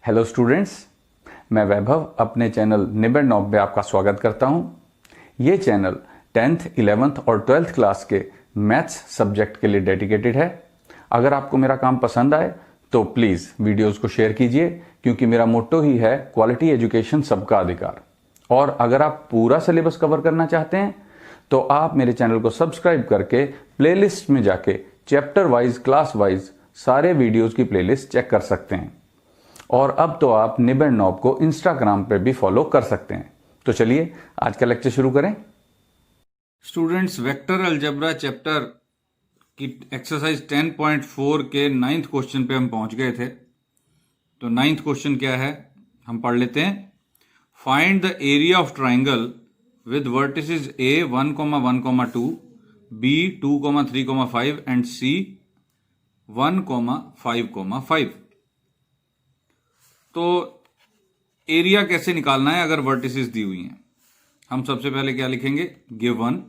Hello students, मैं वैभव अपने channel निबेड़ knob में आपका स्वागत करता हूं। ये चैनल 10th, 11th और 12th क्लास के मैथ्स सब्जेक्ट के लिए डेडिकेटेड है। अगर आपको मेरा काम पसंद आए तो प्लीज़ वीडियोस को शेयर कीजिए, क्योंकि मेरा मोट्टो ही है क्वालिटी एजुकेशन सबका अधिकार। और अगर आप पूरा सिलेबस कवर करना चाहते हैं तो आप मेरे चैनल को सब्सक्राइब करके प्लेलिस्ट में जाके चैप्टर वाइज, क्लास वाइज सारे वीडियोस की प्लेलिस्ट चेक कर सकते हैं। और अब तो आप निबेड़ नॉब को इंस्टाग्राम पे भी फॉलो कर सकते हैं। तो चलिए आज का लेक्चर शुरू करें। स्टूडेंट्स, वेक्टर अलजेब्रा चैप्टर की एक्सरसाइज 10.4 के 9th क्वेश्चन पे हम पहुंच गए थे। तो 9th क्वेश्चन क्या है हम पढ़ लेते हैं। Find the area of triangle with vertices A 1,1,2, B 2,3,5 and C 1,5,5। तो एरिया कैसे निकालना है अगर वर्टिसेस दी हुई हैं। हम सबसे पहले क्या लिखेंगे, गिवन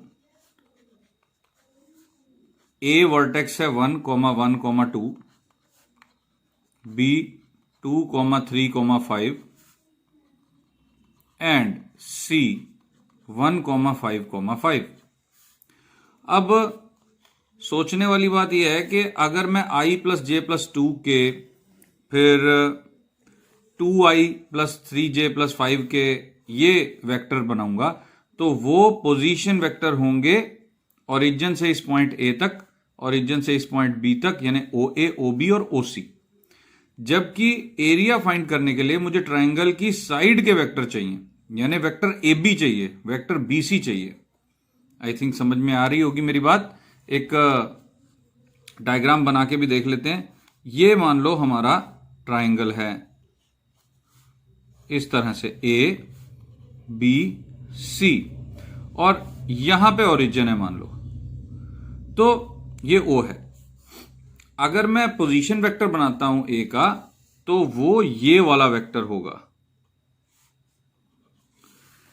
A वर्टेक्स है 1,1,2, B 2,3,5 एंड C 1,5,5। अब सोचने वाली बात यह है कि अगर मैं I प्लस J प्लस 2 के फिर 2I प्लस 3J प्लस 5 के ये वेक्टर बनाऊंगा तो वो पोजीशन वेक्टर होंगे ओरिजिन से इस पॉइंट A तक, ओरिजिन से इस पॉइंट B तक, यानी OA, OB और OC। जबकि एरिया फाइंड करने के लिए मुझे ट्राइंगल की साइड के वेक्टर चाहिए, यानी वेक्टर AB चाहिए, वेक्टर BC चाहिए। आई थिंक समझ में आ रही होगी मेरी बात। एक डायग्राम बना के भी देख लेते हैं। ये मान लो हमारा ट्राइंगल है इस तरह से A, B, C और यहां पे ओरिजिन है मान लो, तो ये O है। अगर मैं पोजीशन वेक्टर बनाता हूं A का तो वो ये वाला वेक्टर होगा,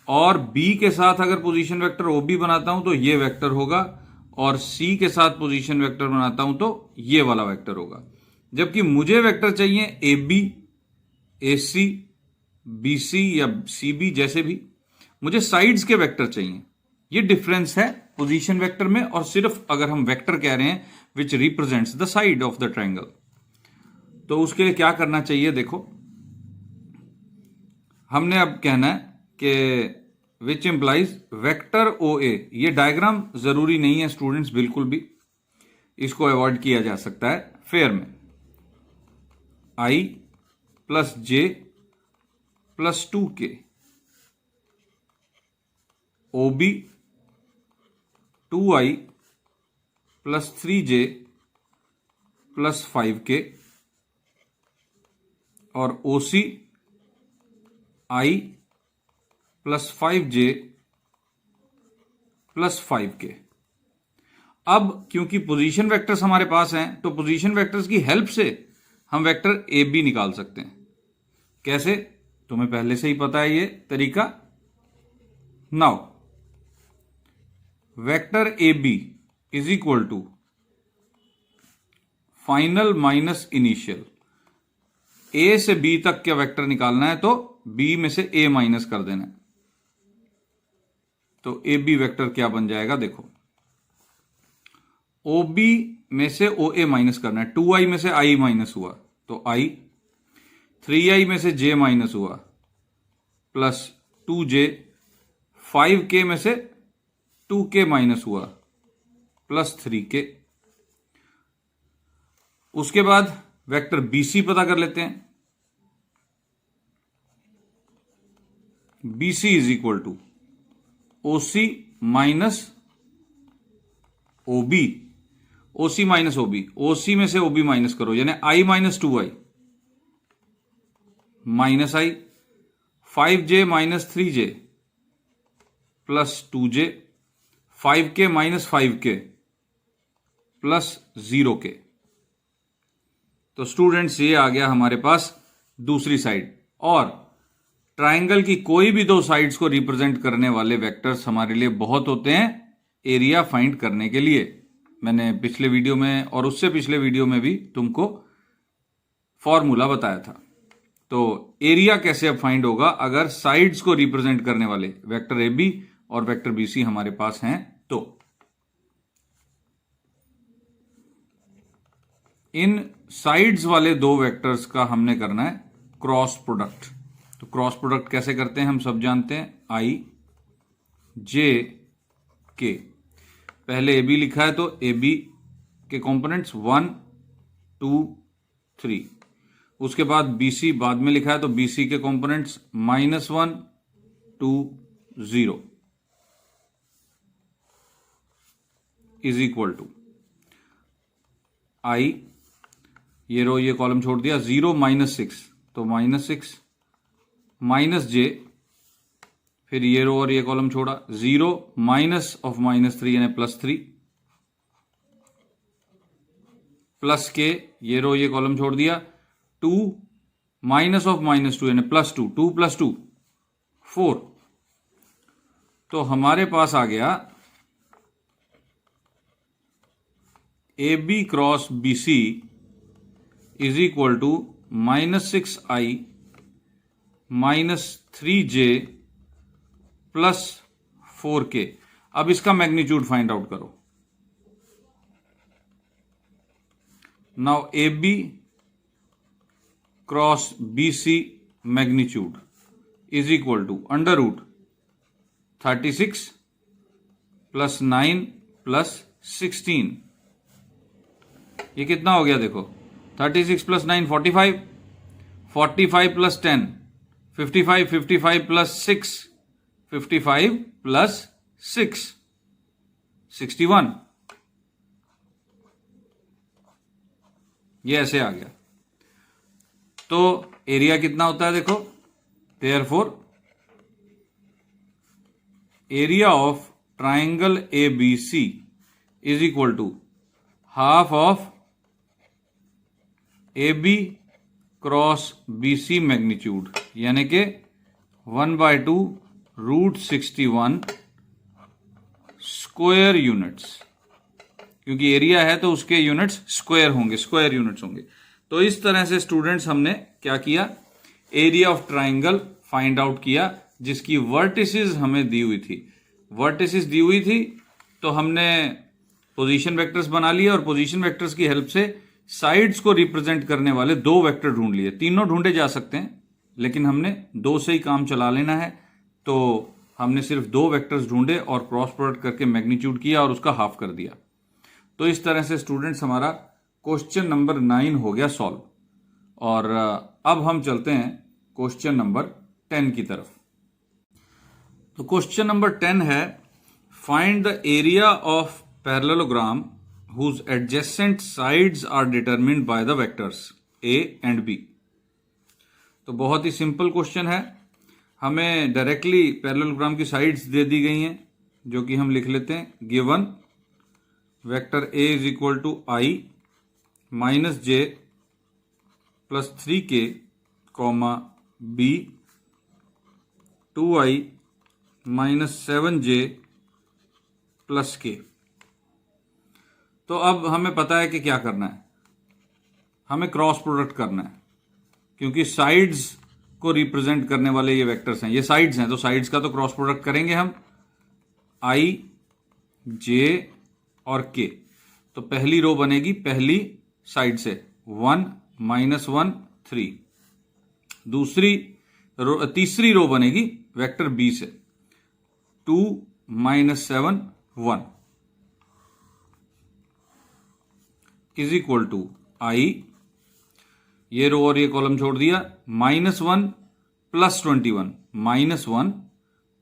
और B के साथ अगर पोजीशन वेक्टर OB बनाता हूं तो ये वेक्टर होगा, और C के साथ पोजीशन वेक्टर बनाता हूं तो ये वाला वेक्टर होगा। जबकि मुझे वेक्टर चाहिए AB, AC, BC या CB, जैसे भी मुझे साइड्स के वेक्टर चाहिए। ये डिफरेंस है पोजीशन वेक्टर में, और सिर्फ अगर हम वेक्टर कह रहे हैं विच represents the side of the triangle. तो उसके लिए क्या करना चाहिए, देखो हमने अब कहना है कि विच इंप्लाइज वेक्टर OA। ये डायग्राम जरूरी नहीं है स्टूडेंट्स, बिल्कुल भी इसको अवॉइड किया जा सकता है फेयर में। I plus J plus 2K, OB 2I plus 3J plus 5K और OC I plus 5J plus 5K। अब क्योंकि पोजीशन वेक्टर्स हमारे पास हैं तो पोजीशन वेक्टर्स की हेल्प से हम वेक्टर AB निकाल सकते हैं। कैसे, तुम्हें पहले से ही पता है ये तरीका। Now vector AB is equal to final minus initial. A से B तक का वेक्टर निकालना है तो B में से A माइनस कर देना है, तो AB वेक्टर क्या बन जाएगा, देखो OB में से OA माइनस करना है। 2I में से I माइनस हुआ तो I, 3I में से J माइनस हुआ प्लस 2J, 5K में से 2K माइनस हुआ प्लस 3K। उसके बाद वेक्टर BC पता कर लेते हैं। BC is equal to OC minus OB, OC minus OB, OC में से OB माइनस करो, यानी I minus 2I minus I, 5J minus 3J plus 2J, 5K minus 5K plus 0K। तो स्टूडेंट्स ये आ गया हमारे पास दूसरी साइड। और ट्राइंगल की कोई भी दो साइड्स को रिप्रेजेंट करने वाले वेक्टर्स हमारे लिए बहुत होते हैं एरिया फाइंड करने के लिए। मैंने पिछले वीडियो में और उससे पिछले वीडियो में भी तुमको फॉर्मूला बताया था। तो एरिया कैसे अब फाइंड होगा अगर साइड्स को रिप्रेजेंट करने वाले वेक्टर ए बी और वेक्टर बी सी हमारे पास हैं तो इन साइड्स वाले दो वेक्टर्स का हमने करना है क्रॉस प्रोडक्ट। तो क्रॉस प्रोडक्ट कैसे करते हैं हम सब जानते हैं, आई जे के। पहले ए बी लिखा है तो ए बी के कंपोनेंट्स 1 2 3, उसके बाद बी सी बाद में लिखा है तो बी सी के components -1 2 0 is equal to i, ये रो ये कॉलम छोड़ दिया, 0 -6 तो -6 माइनस जे, फिर ये रो और ये कॉलम छोड़ा, 0 माइनस ऑफ -3 यानी +3 प्लस के, ये रो ये कॉलम छोड़ दिया, 2 माइनस ऑफ -2 यानी +2, 2 + 2 4। तो हमारे पास आ गया A B cross B C is equal to -6i -3j +4k। अब इसका मैग्नीट्यूड फाइंड आउट करो। Now A B cross B C magnitude is equal to √36 + 9 + 16। ये कितना हो गया देखो, 36 + 9 45, 45 + 10 55, 55 + 6 55 + 6 61। ये ऐसे आ गया। तो एरिया कितना होता है देखो, therefore area of triangle A B C is equal to half of A B cross B C magnitude यानी कि 1/2 √61 स्क्वायर यूनिट्स, क्योंकि एरिया है तो उसके यूनिट्स स्क्वायर होंगे, स्क्वायर यूनिट्स होंगे। तो इस तरह से स्टूडेंट्स हमने क्या किया, area of triangle find out किया जिसकी वर्टिसेस हमें दी हुई थी। वर्टिसेस दी हुई थी तो हमने पोजीशन वेक्टर्स बना लिए और पोजीशन वेक्टर्स की हेल्प से साइड्स को रिप्रेजेंट करने वाले दो वेक्टर ढूंढ लिए। तीनों ढूंढे जा सकते हैं लेकिन हमने दो से ही काम चला लेना है, तो हमने सिर्फ दो वेक्टर्स ढूंढे और क्रॉस प्रोडक्ट करके मैग्नीट्यूड किया और उसका हाफ कर दिया। तो इस तरह से स्टूडेंट्स हमारा क्वेश्चन नंबर 9 हो गया सॉल्व। और अब हम चलते हैं क्वेश्चन नंबर 10 की तरफ। तो क्वेश्चन नंबर 10 है, find the area of parallelogram whose adjacent sides are determined by the vectors a and b। तो बहुत ही सिंपल क्वेश्चन है, हमें डायरेक्टली पैरेललोग्राम की साइड्स दे दी गई हैं जो कि हम लिख लेते हैं। Given vector a is equal to i -j + 3k comma b 2i -7j + k। तो अब हमें पता है कि क्या करना है, हमें क्रॉस प्रोडक्ट करना है क्योंकि साइड्स को रिप्रेजेंट करने वाले ये वेक्टर्स हैं, ये साइड्स हैं तो साइड्स का तो क्रॉस प्रोडक्ट करेंगे हम, i j और k। तो पहली रो बनेगी पहली साइड से 1 -1 3, तीसरी रो बनेगी वेक्टर b से 2 -7 1 इज इक्वल टू आई, ये रो और ये कॉलम छोड़ दिया, -1 + 21 -1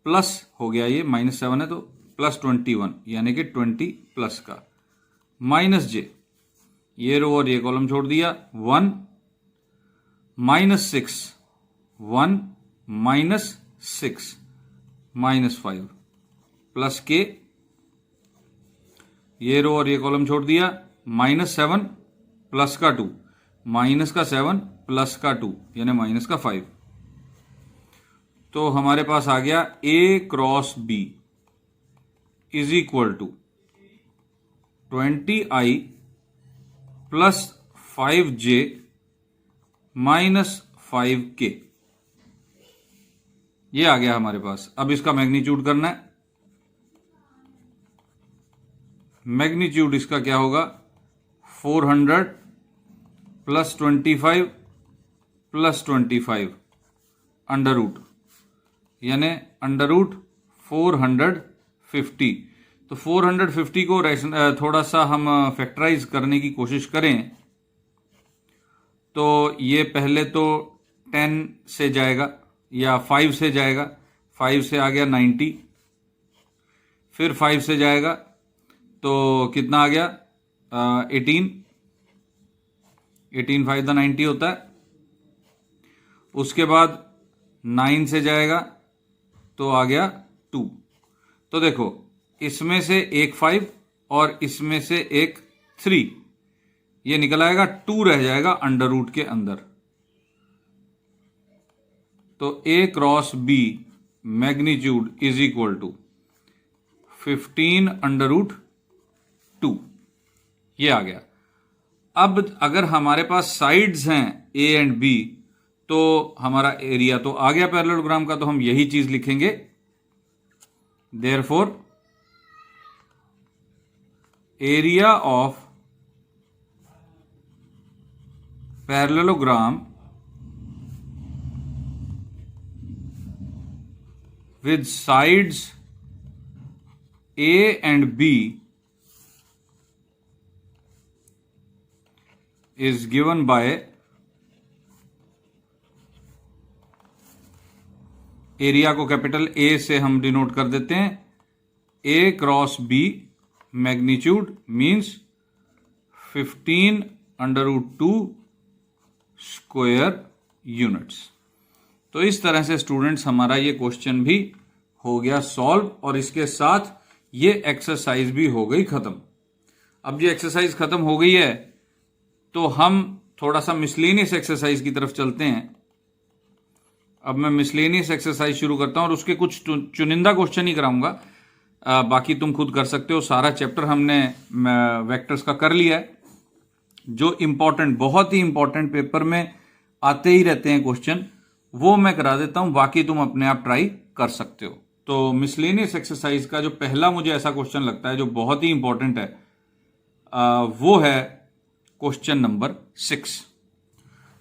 प्लस हो गया, ये -7 है तो +21 यानी कि 20 प्लस का, -j, ये रो और ये कॉलम छोड़ दिया, 1 -6 1 -6 -5 प्लस के, ये रो और ये कॉलम छोड़ दिया, -7 प्लस का 2 -7 प्लस का 2 यानी -5। तो हमारे पास आ गया a cross b is equal to 20i + 5j 5k। ये आ गया हमारे पास। अब इसका मैग्नीट्यूड करना है। मैग्नीट्यूड इसका क्या होगा, 400 प्लस 25 प्लस 25 अंडर रूट, यानी अंडर रूट 450। तो 450 को थोड़ा सा हम फैक्टराइज करने की कोशिश करें तो ये पहले तो 10 से जाएगा या 5 से जाएगा, 5 से आ गया 90, फिर 5 से जाएगा तो कितना आ गया 18, 5 × 90 होता है। उसके बाद 9 से जाएगा तो आ गया 2। तो देखो इसमें से एक 5 और इसमें से एक 3, ये निकल आएगा 2 रह जाएगा अंडर रूट के अंदर। तो A cross B magnitude is equal to 15 under root 2, ये आ गया। अब अगर हमारे पास साइड्स हैं A एंड B तो हमारा एरिया तो आ गया पैरेललोग्राम का, तो हम यही चीज लिखेंगे। Therefore area of parallelogram with sides A and B is given by area को कैपिटल A से हम डिनोट कर देते हैं, A cross B magnitude means 15 under root 2 square units. तो इस तरह से स्टूडेंट्स हमारा ये क्वेश्चन भी हो गया सॉल्व और इसके साथ ये एक्सरसाइज भी हो गई खत्म। अब ये एक्सरसाइज खत्म हो गई है तो हम थोड़ा सा मिसलेनियस एक्सरसाइज की तरफ चलते हैं। अब मैं मिसलेनियस एक्सरसाइज शुरू करता हूं और उसके कुछ चुनिंदा क्वेश्चन ही कराऊंगा, बाकी तुम खुद कर सकते हो। सारा चैप्टर हमने वेक्टर्स का कर लिया है। जो इंपॉर्टेंट, बहुत ही इंपॉर्टेंट पेपर में आते ही रहते हैं क्वेश्चन, वो मैं करा देता हूं, बाकी तुम अपने आप ट्राई कर सकते हो। तो मिसलेनियस एक्सरसाइज का जो पहला मुझे ऐसा क्वेश्चन लगता है जो बहुत ही इंपॉर्टेंट है, वो है क्वेश्चन नंबर 6।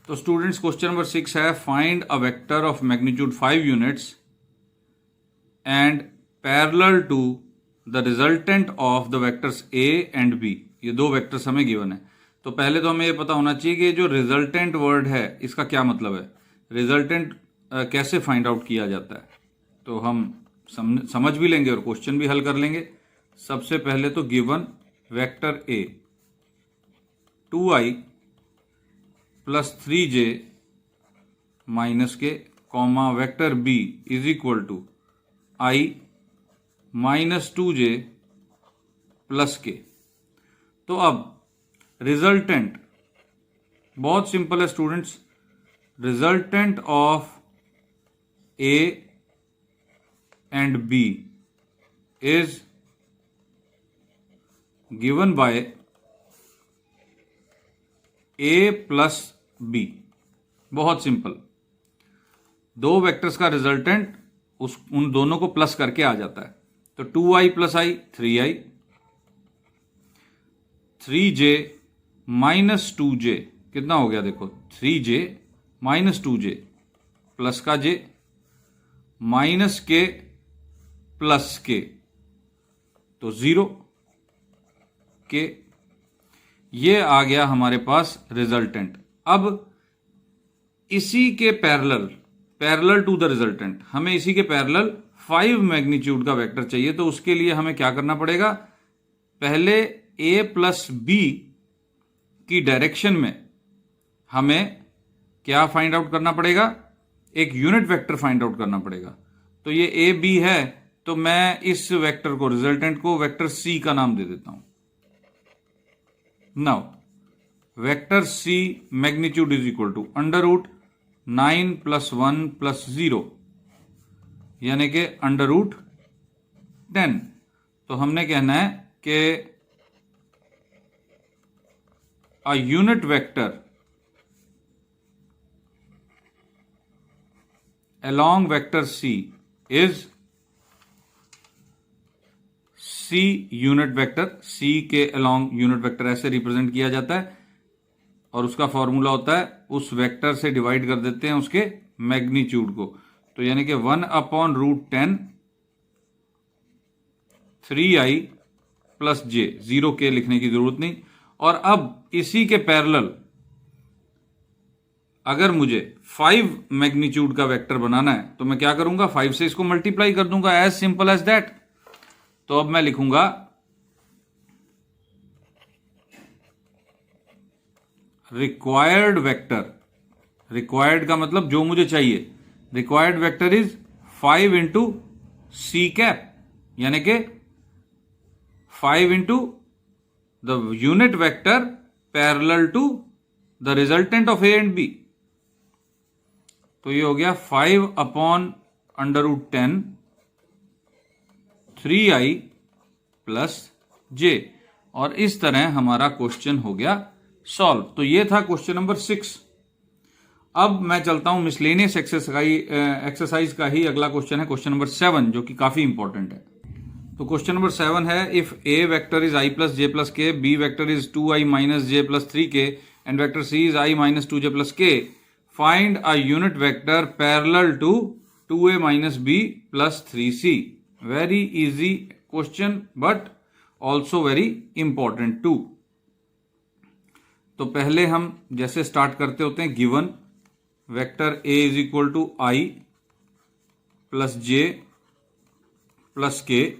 तो स्टूडेंट्स क्वेश्चन नंबर 6 है, find a vector of magnitude 5 units and parallel to the resultant of the vectors A and B. ये दो वेक्टर्स हमें गिवन है। तो पहले तो हमें ये पता होना चाहिए कि जो रिजल्टेंट वर्ड है इसका क्या मतलब है, रिजल्टेंट कैसे फाइंड आउट किया जाता है। तो हम समझ भी लेंगे और क्वेश्चन भी हल कर लेंगे। सबसे पहले तो given vector A 2i plus 3j minus k comma vector B is equal to i minus 2j plus k. तो अब रिजल्टेंट बहुत सिंपल है students, resultant of A and B is given by A plus B. बहुत simple, दो vectors का resultant उन दोनों को प्लस करके आ जाता है। तो 2i plus i 3i, 3j minus 2j कितना हो गया देखो, 3j माइनस 2j प्लस का j माइनस के प्लस के, तो 0 के। ये आ गया हमारे पास रिजल्टेंट। अब इसी के पैरेलल टू द रिजल्टेंट, हमें इसी के पैरेलल 5 मैग्नीट्यूड का वेक्टर चाहिए। तो उसके लिए हमें क्या करना पड़ेगा, पहले a प्लस बी की डायरेक्शन में हमें क्या फाइंड आउट करना पड़ेगा, एक यूनिट वेक्टर फाइंड आउट करना पड़ेगा। तो ये ए बी है, तो मैं इस वेक्टर को, रिजल्टेंट को वेक्टर सी का नाम दे देता हूं। Now vector C magnitude is equal to under root 9 plus 1 plus 0 यानी कि अंडर रूट 10। तो हमने कहना है कि अ unit vector along vector C is C unit vector, C के along यूनिट वेक्टर ऐसे रिप्रेजेंट किया जाता है और उसका फॉर्मूला होता है उस वेक्टर से डिवाइड कर देते हैं उसके मैग्नीट्यूड को, तो यानी कि 1/√10 3i प्लस j, 0k लिखने की जरूरत नहीं। और अब इसी के पैरेलल अगर मुझे 5 मैग्नीट्यूड का वेक्टर बनाना है तो मैं क्या करूंगा, 5 से इसको मल्टीप्लाई कर दूंगा, एज सिंपल एज दैट। तो अब मैं लिखूंगा रिक्वायर्ड वेक्टर, रिक्वायर्ड का मतलब जो मुझे चाहिए, required vector is 5 into C cap, यानी कि 5 into the unit vector parallel to the resultant of A and B. तो ये हो गया 5/√10 3i प्लस j, और इस तरह हमारा क्वेश्चन हो गया सॉल्व। तो ये था क्वेश्चन नंबर 6। अब मैं चलता हूं मिसलेनियस एक्सरसाइज का ही अगला क्वेश्चन है क्वेश्चन नंबर 7, जो कि काफी इंपॉर्टेंट है। तो क्वेश्चन नंबर 7 है, if a vector is i plus j plus k, b vector is 2i minus j plus 3k and vector c is i minus 2j plus k, find a unit vector parallel to 2a minus b plus 3c। Very easy question but also very important too. तो पहले हम जैसे start करते होते हैं, given vector a is equal to i plus j plus k,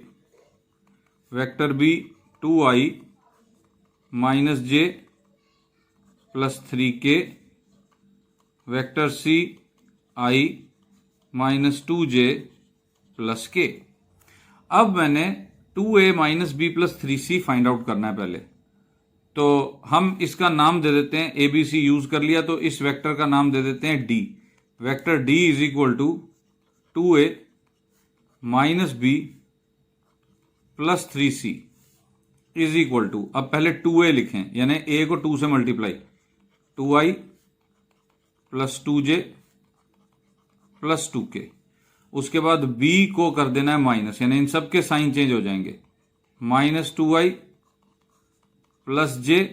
vector b 2i minus j plus 3k, vector c i minus 2j plus k। अब मैंने 2a minus b plus 3c find out करना है पहले, तो हम इसका नाम दे देते हैं, ए बी सी यूज कर लिया तो इस वेक्टर का नाम दे देते हैं d। Vector d is equal to 2a minus b plus 3c is equal to, अब पहले 2a लिखें, यानी a को 2 से multiply, 2i plus 2j plus 2k। उसके बाद b को कर देना है माइनस, यानी इन सब के साइन चेंज हो जाएंगे, minus 2i plus j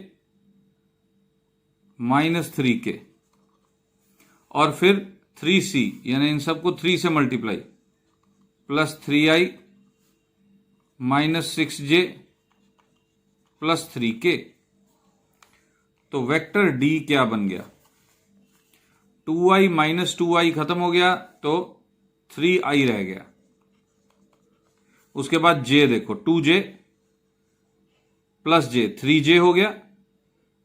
minus 3k, और फिर 3c, यानी इन सबको 3 से multiply, plus 3i minus 6j plus 3k। तो वेक्टर d क्या बन गया, 2i माइनस 2i खत्म हो गया तो 3i रह गया। उसके बाद j देखो, 2j प्लस j 3j हो गया,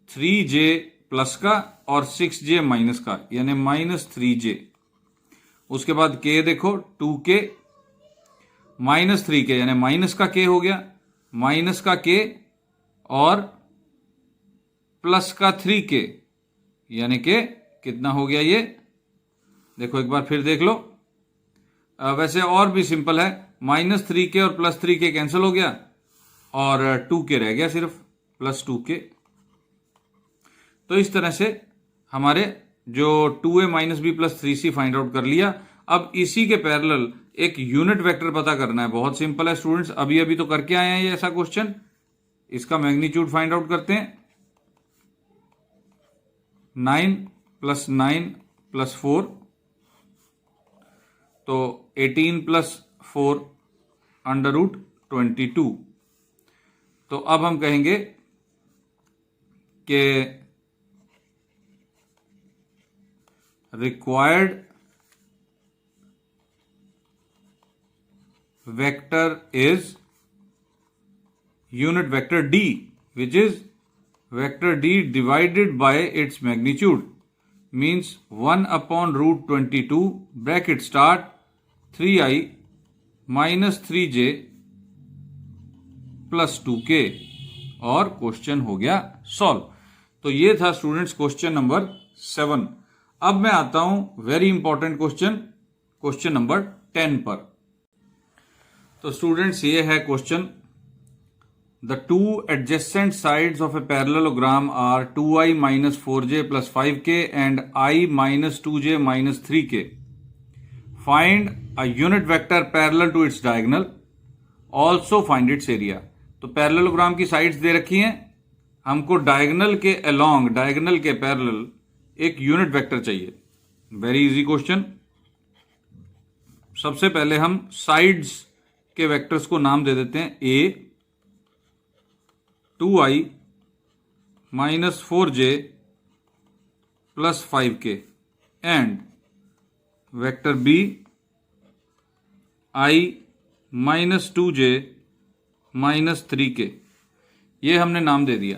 3j प्लस का और 6j माइनस का, यानी माइनस 3j। उसके बाद k देखो, 2k माइनस 3k, यानी माइनस का k हो गया, माइनस का k और प्लस का 3k, यानी कि कितना हो गया ये, देखो एक बार फिर देख लो। वैसे और भी सिंपल है, माइनस 3k और प्लस 3k कैंसिल हो गया और 2k रह गया सिर्फ, प्लस 2k। तो इस तरह से हमारे जो 2a minus b plus 3c find out कर लिया। अब इसी के पैरेलल एक यूनिट वेक्टर पता करना है, बहुत सिंपल है स्टूडेंट्स, अभी अभी तो करके आए हैं ये ऐसा क्वेश्चन। इसका मैग्नीट्यूड फाइंड आउट करते हैं, 9 प्लस 9 प्लस 4, तो 18 प्लस 4 √22। तो अब हम कहेंगे कि required vector is unit vector d, which is vector d divided by its magnitude, means 1/√22 bracket start 3i minus 3j plus 2k, और क्वेश्चन हो गया सॉल्व। तो ये था स्टूडेंट्स क्वेश्चन नंबर 7। अब मैं आता हूं very important question, question number 10 पर। तो स्टूडेंट्स ये है question, the two adjacent sides of a parallelogram are 2i minus 4j plus 5k and i minus 2j minus 3k। Find a unit vector parallel to its diagonal, also find its area. तो parallelogram की sides दे रखी हैं, हमको diagonal के along, diagonal के parallel एक unit vector चाहिए। Very easy question. सबसे पहले हम साइड्स के वेक्टर्स को नाम दे देते हैं A 2i minus 4j plus 5k and vector B i minus 2j minus 3k। ये हमने नाम दे दिया।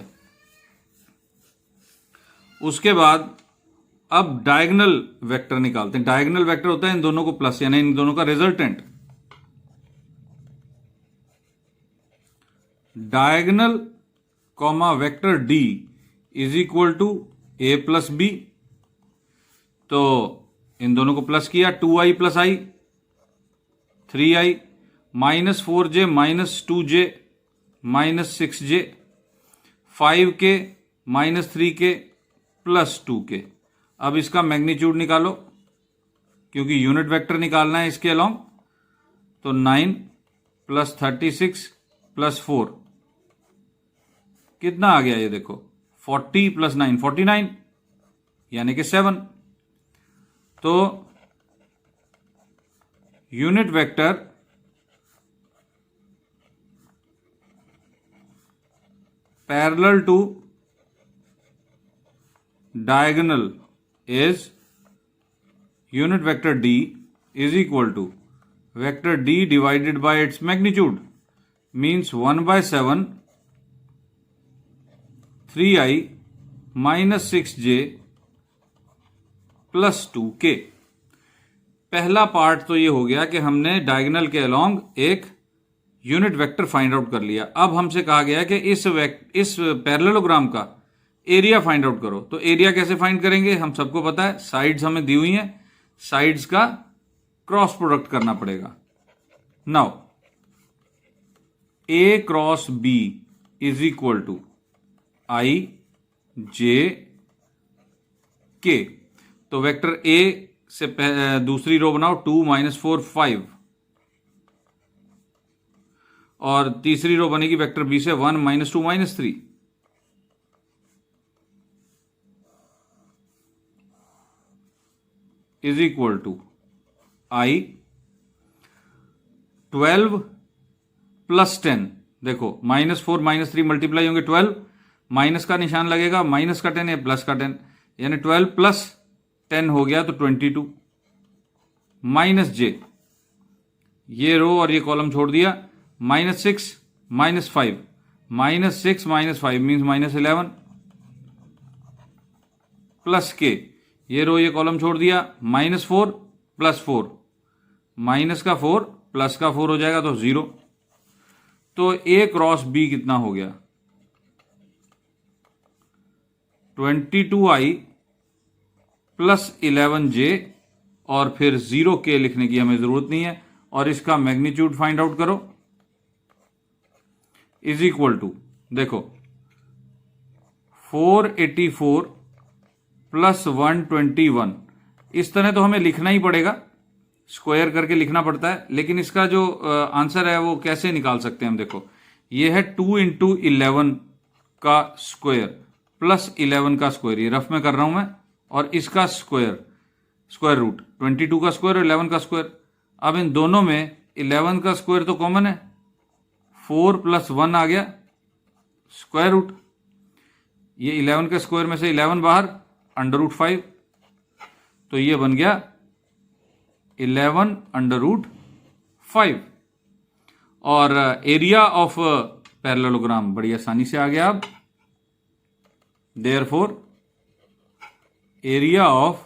उसके बाद अब डायगोनल वेक्टर निकालते हैं। डायगोनल वेक्टर होता है इन दोनों को प्लस, यानी इन दोनों का resultant. Diagonal comma vector D is equal to A plus B. तो इन दोनों को प्लस किया, 2i plus i 3i minus 4j minus 2j minus 6j 5k minus 3k plus 2k। अब इसका मैग्नीट्यूड निकालो, क्योंकि यूनिट वेक्टर निकालना है इसके अलोंग। तो 9 प्लस 36 प्लस 4 कितना आ गया, ये देखो 40 प्लस 9 49, यानी कि 7। तो unit vector parallel to diagonal is unit vector d is equal to vector d divided by its magnitude, means 1/7 3i minus 6j plus 2k। पहला पार्ट तो ये हो गया कि हमने डायगोनल के अलोंग एक यूनिट वेक्टर फाइंड आउट कर लिया। अब हमसे कहा गया कि इस पैरेललोग्राम का एरिया फाइंड आउट करो। तो एरिया कैसे फाइंड करेंगे, हम सबको पता है, साइड्स हमें दी हुई हैं, साइड्स का क्रॉस प्रोडक्ट करना पड़ेगा। Now A cross B is equal to i j k. तो वेक्टर ए से दूसरी रो बनाओ, 2 माइनस 4 5, और तीसरी रो बनेगी वेक्टर बी से 1 minus 2 minus 3। Is equal to I 12 plus 10। देखो माइनस 4 माइनस 3 मल्टीप्लाई होंगे 12, माइनस का निशान लगेगा, माइनस का 10 या प्लस का 10, यानी 12 प्लस 10 हो गया तो 22 माइनस जे, ये रो और ये कॉलम छोड़ दिया, minus 6 minus 5, minus 6 minus 5 means minus 11 plus के, ये रो ये कॉलम छोड़ दिया, माइनस 4 प्लस 4, माइनस का 4 प्लस का 4 हो जाएगा तो 0। तो ए क्रॉस बी कितना हो गया, 22i प्लस 11j, और फिर 0k लिखने की हमें जरूरत नहीं है, और इसका मैग्नीट्यूड फाइंड आउट करो। इज इक्वल टू, देखो 484 प्लस 121। इस तरह तो हमें लिखना ही पड़ेगा, स्क्वायर करके लिखना पड़ता है, लेकिन इसका जो आंसर है वो कैसे निकाल सकते हैं हम। देखो ये है 2 इंटू 11 का स्क्वायर प्लस 11 का स्क्वायर, ये रफ में कर रहा हूं मैं, और इसका स्क्वायर, स्क्वायर रूट 22 का स्क्वायर और 11 का स्क्वायर। अब इन दोनों में 11 का स्क्वायर तो कॉमन है, 4 प्लस 1 आ गया स्क्वायर रूट, ये 11 के स्क्वायर में से 11 बाहर, अंडर रूट 5, तो ये बन गया 11 अंडर रूट 5। और एरिया ऑफ पैरेललोग्राम बड़ी आसानी से आ गया। अब therefore area of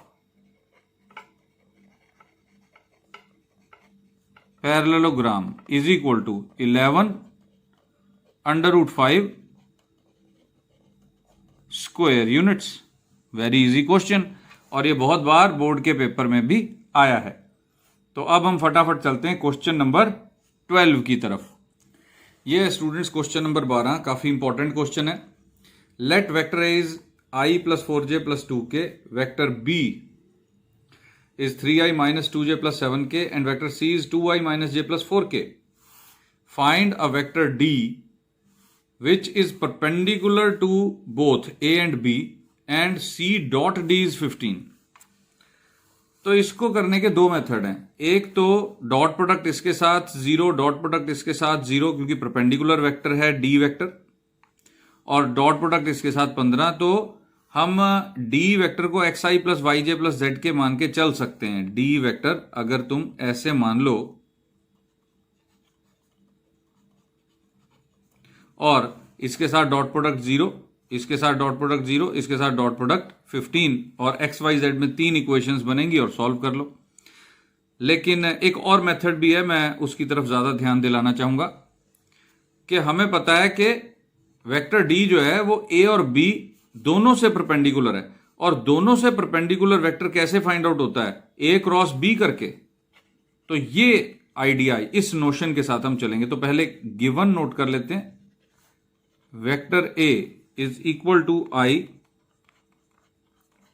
parallelogram is equal to 11 under root 5 square units. Very easy question, और ये बहुत बार बोर्ड के पेपर में भी आया है। तो अब हम फटाफट चलते हैं क्वेश्चन नंबर 12 की तरफ। ये स्टूडेंट्स क्वेश्चन नंबर 12 काफी इंपॉर्टेंट क्वेश्चन है। Let vector is i plus 4j plus 2k, vector b is 3i minus 2j plus 7k and vector C is 2i minus j plus 4k. Find a vector D which is perpendicular to both A and B and C dot D is 15. तो इसको करने के दो method हैं. एक तो dot product इसके साथ 0, डॉट प्रोडक्ट इसके साथ 0 क्योंकि परपेंडिकुलर वेक्टर है डी वेक्टर, और डॉट प्रोडक्ट इसके साथ 15. तो हम डी वेक्टर को xi plus yj plus z के मान के चल सकते हैं. डी वेक्टर अगर तुम ऐसे मान लो और इसके साथ डॉट प्रोडक्ट 0, इसके साथ डॉट प्रोडक्ट 0, इसके साथ डॉट प्रोडक्ट 15 और एक्स वाई जेड में 3 इक्वेशंस बनेंगी और सॉल्व कर लो. लेकिन एक और मेथड भी है, मैं उसकी तरफ ज्यादा ध्यान दिलाना चाहूंगा कि हमें पता है कि वेक्टर डी जो है वो ए और बी दोनों से परपेंडिकुलर है, और दोनों से परपेंडिकुलर वेक्टर कैसे फाइंड आउट होता है? ए क्रॉस बी करके. तो ये आइडिया, इस नोशन के साथ हम चलेंगे. तो पहले गिवन नोट कर लेते हैं. Vector A is equal to I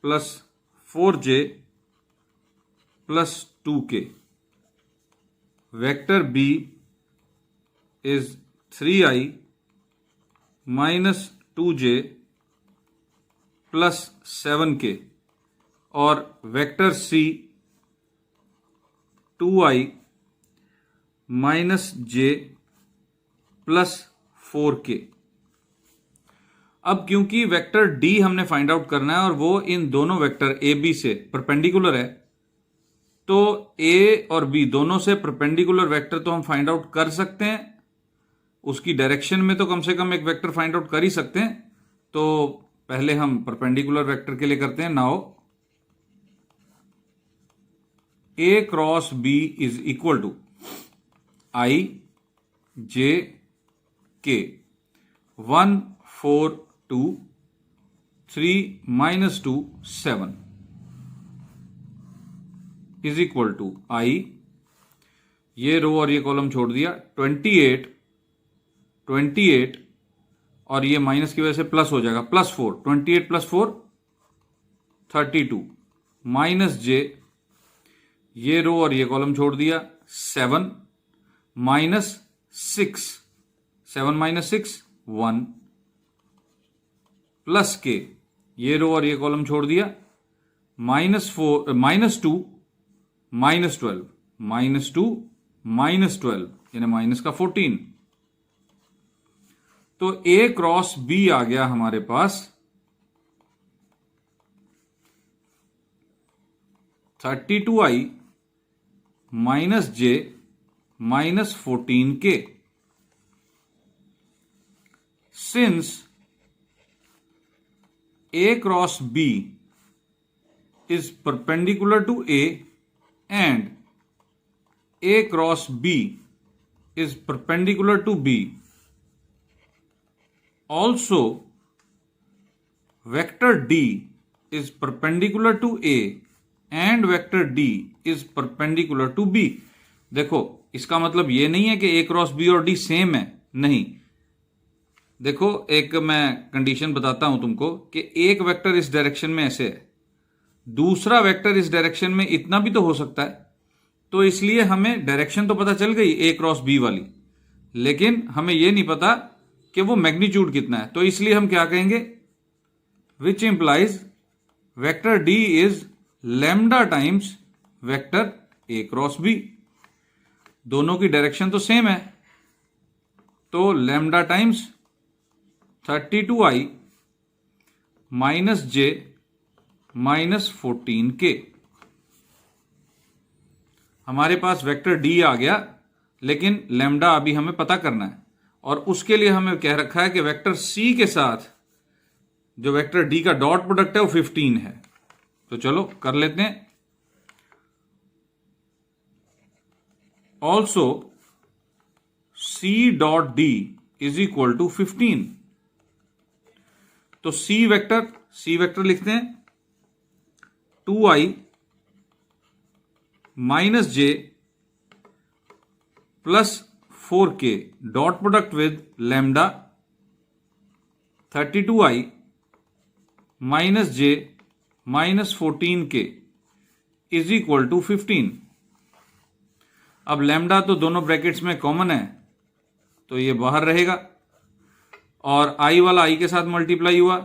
plus 4j plus 2k. Vector B is 3I minus 2j plus 7k और vector C 2I minus j plus 4k. अब क्योंकि वेक्टर डी हमने फाइंड आउट करना है और वो इन दोनों वेक्टर ए बी से परपेंडिकुलर है, तो ए और बी दोनों से परपेंडिकुलर वेक्टर तो हम फाइंड आउट कर सकते हैं. उसकी डायरेक्शन में तो कम से कम एक वेक्टर फाइंड आउट कर ही सकते हैं. तो पहले हम परपेंडिकुलर वेक्टर के लिए करते हैं. Now A cross B is equal to i j k. 1 4 2 3 minus 2 7 is equal to i, ये रो और ये कॉलम छोड़ दिया, 28 28 और ये माइनस की वजह से प्लस हो जाएगा, प्लस 4, 28 प्लस 4 32 माइनस जे, ये रो और ये कॉलम छोड़ दिया, 7 माइनस 6, 7 माइनस 6 1 प्लस के, ये रो और ये कॉलम छोड़ दिया, -4 -2 -12 -2 -12 यानी माइनस का 14. तो ए क्रॉस बी आ गया हमारे पास 32i minus J minus 14k. Since A cross B is perpendicular to A and A cross B is perpendicular to B. Also, vector D is perpendicular to A and vector D is perpendicular to B. देखो, इसका मतलब ये नहीं है कि A cross B और D same है, नहीं. देखो, एक मैं कंडीशन बताता हूं तुमको कि एक वेक्टर इस डायरेक्शन में ऐसे है, दूसरा वेक्टर इस डायरेक्शन में इतना भी तो हो सकता है. तो इसलिए हमें डायरेक्शन तो पता चल गई ए क्रॉस बी वाली, लेकिन हमें यह नहीं पता कि वो मैग्नीट्यूड कितना है. तो इसलिए हम क्या कहेंगे? Which implies vector D is lambda times vector A cross B. दोनों की डायरेक्शन तो सेम है, तो lambda times 32i minus J minus 14k. हमारे पास वेक्टर डी आ गया, लेकिन लैम्डा अभी हमें पता करना है, और उसके लिए हमें कह रखा है कि वेक्टर सी के साथ जो वेक्टर डी का डॉट प्रोडक्ट है वो 15 है. तो चलो कर लेते हैं. Also C dot D is equal to 15. तो सी वेक्टर लिखते हैं 2i minus J plus 4k dot product with lambda 32i minus J minus 14k is equal to 15। अब लैम्डा तो दोनों ब्रैकेट्स में कॉमन है तो ये बाहर रहेगा, और आई वाला आई के साथ मल्टीप्लाई हुआ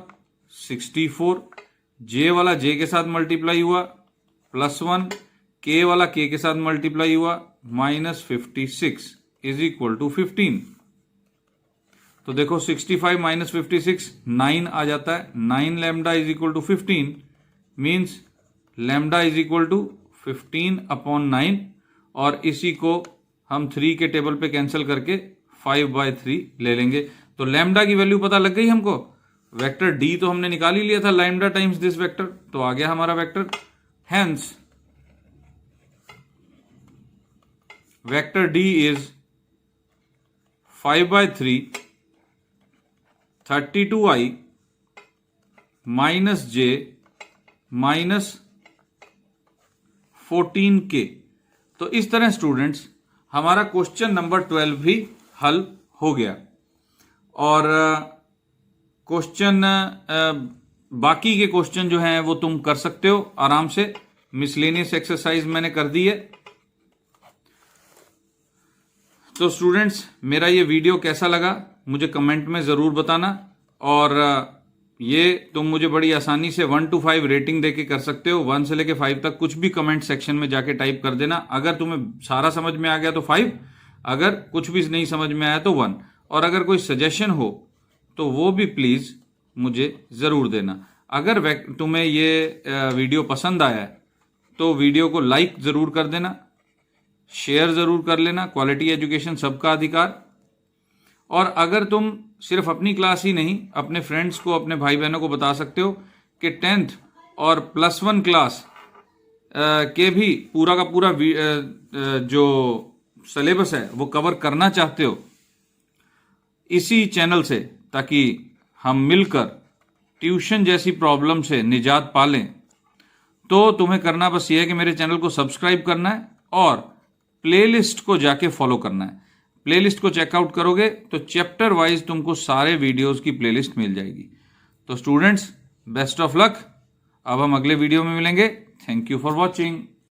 64, जे वाला जे के साथ मल्टीप्लाई हुआ +1, के वाला के साथ मल्टीप्लाई हुआ -56 इज इक्वल टू 15। तो देखो 65 - 56 9 आ जाता है। 9 lambda is equal to 15 means lambda is equal to 15/9, और इसी को हम 3 के टेबल पे कैंसिल करके 5/3 ले लेंगे। तो लैम्डा की वैल्यू पता लग गई हमको। वेक्टर डी तो हमने निकाल ही लिया था, लैम्डा टाइम्स दिस वेक्टर, तो आ गया हमारा vector. Hence vector D is 5/3 32i - j - 14k। तो इस तरह स्टूडेंट्स हमारा क्वेश्चन नंबर 12 भी हल हो गया। और क्वेश्चन बाकी के क्वेश्चन जो हैं वो तुम कर सकते हो आराम से। मिसलेनियस एक्सरसाइज मैंने कर दी है। तो स्टूडेंट्स मेरा ये वीडियो कैसा लगा मुझे कमेंट में ज़रूर बताना, और ये तुम मुझे बड़ी आसानी से 1 to 5 रेटिंग देके कर सकते हो। 1 से लेके 5 तक कुछ भी कमेंट सेक्शन में जाके टाइप कर देना। अगर तुम्हें सारा समझ में आ गया तो 5, अगर कुछ भी नहीं समझ में आया तो 1, और अगर कोई सजेशन हो तो वो भी प्लीज़ मुझे ज़रूर देना। अगर तुम्हें ये वीडियो पसंद आया है तो वीडियो को लाइक ज़रूर कर देना, शेयर ज़रूर कर लेना। क्वालिटी एजुकेशन सबका अधिकार। और अगर तुम सिर्फ अपनी क्लास ही नहीं अपने फ्रेंड्स को, अपने भाई बहनों को बता सकते हो कि 10th और +1 क्लास के भी पूरा का पूरा जो सिलेबस है वो कवर करना चाहते हो इसी चैनल से, ताकि हम मिलकर ट्यूशन जैसी प्रॉब्लम से निजात पा लें, तो तुम्हें करना बस ये है कि मेरे चैनल को सब्सक्राइब करना है और प्लेलिस्ट को जाके फॉलो करना है। प्लेलिस्ट को चेकआउट करोगे तो चैप्टर वाइज तुमको सारे वीडियोस की प्लेलिस्ट मिल जाएगी। तो स्टूडेंट्स बेस्ट ऑफ लक। अब हम अगले वीडियो में मिलेंगे। Thank you for watching.